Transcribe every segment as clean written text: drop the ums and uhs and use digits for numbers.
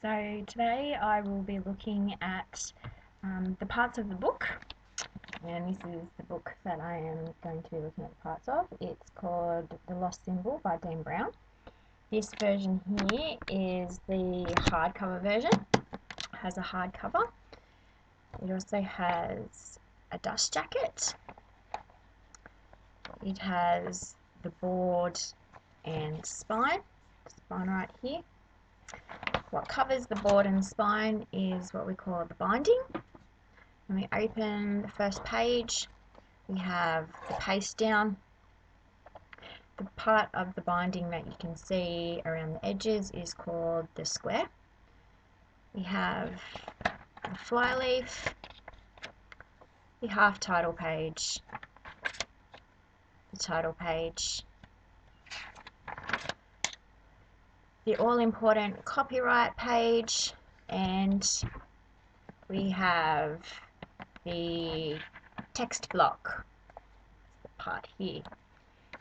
So today I will be looking at the parts of the book, and this is the book that I am going to be looking at the parts of. It's called The Lost Symbol by Dan Brown. This version here is the hardcover version. It has a hardcover. It also has a dust jacket. It has the board and spine right here. What covers the board and spine is what we call the binding. When we open the first page, we have the paste down. The part of the binding that you can see around the edges is called the square. We have the flyleaf, the half title page, the title page, the all-important copyright page, and we have the text block, the part here.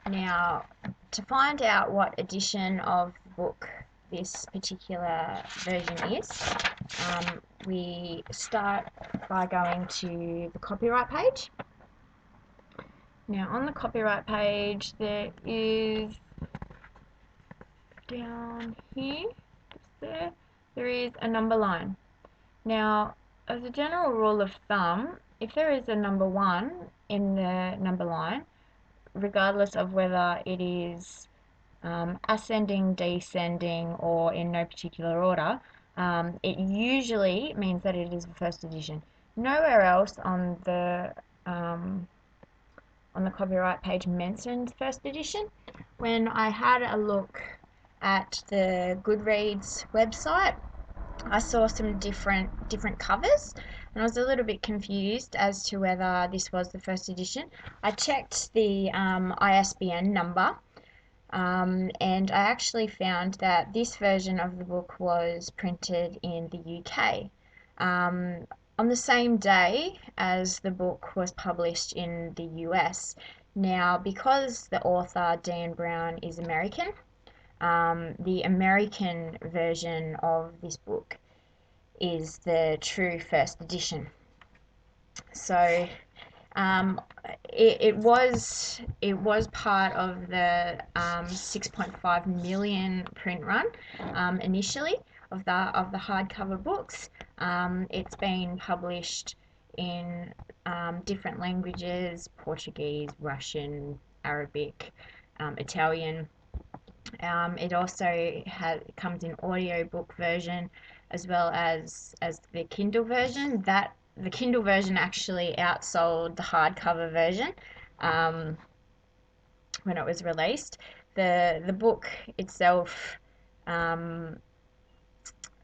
Now, to find out what edition of the book this particular version is, we start by going to the copyright page. Now, on the copyright page, there is down here, just there is a number line. Now, as a general rule of thumb, if there is a number 1 in the number line, regardless of whether it is ascending, descending, or in no particular order, it usually means that it is the first edition. Nowhere else on the copyright page mentions first edition. When I had a look at the Goodreads website, I saw some different covers, and I was a little bit confused as to whether this was the first edition. I checked the ISBN number, and I actually found that this version of the book was printed in the UK on the same day as the book was published in the US. Now, because the author Dan Brown is American, the American version of this book is the true first edition. So it was part of the 6.5 million print run initially of the hardcover books. It's been published in different languages: Portuguese, Russian, Arabic, Italian. It also comes in audiobook version as well as the Kindle version. The Kindle version actually outsold the hardcover version when it was released. The book itself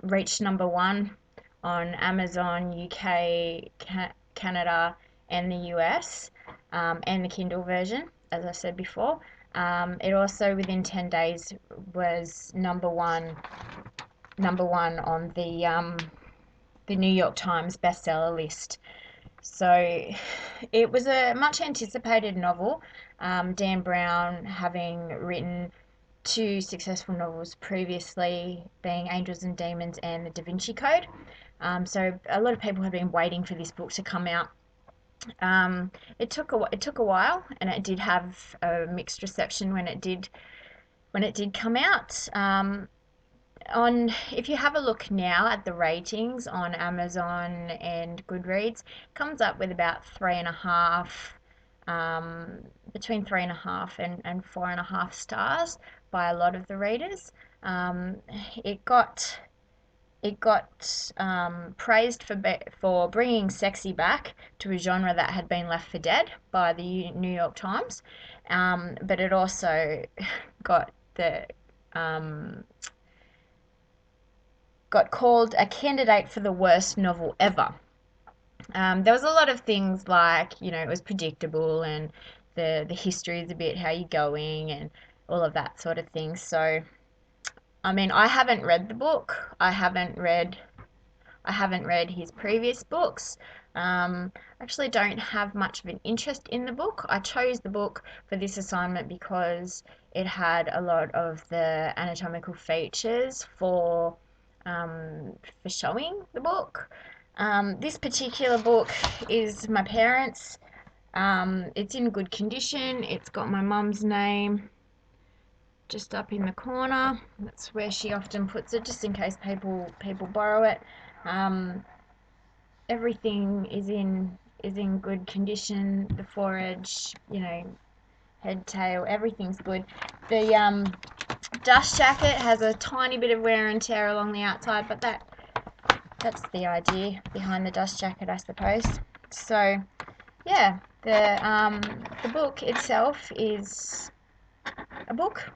reached number 1 on Amazon UK, Canada, and the US, and the Kindle version, as I said before. It also, within 10 days, was number one on the New York Times bestseller list. So it was a much anticipated novel. Dan Brown, having written 2 successful novels previously, being Angels and Demons and The Da Vinci Code. So a lot of people have been waiting for this book to come out. It took a while, and it did have a mixed reception when it did come out. If you have a look now at the ratings on Amazon and Goodreads, it comes up with about 3.5, between 3.5 and 4.5 stars by a lot of the readers. It got praised for bringing sexy back to a genre that had been left for dead by the New York Times, but it also got called a candidate for the worst novel ever. There was a lot of things like, it was predictable, and the history is a bit how you're going, and all of that sort of thing. So, I mean, I haven't read the book. I haven't read his previous books. Actually don't have much of an interest in the book. I chose the book for this assignment because it had a lot of the anatomical features for for showing the book. This particular book is my parents'. It's in good condition. It's got my mum's name just up in the corner. That's where she often puts it, just in case people borrow it. Um, Everything is in good condition. The foredge, head, tail, everything's good. The dust jacket has a tiny bit of wear and tear along the outside, but that's the idea behind the dust jacket, I suppose. So yeah, the book itself is a book.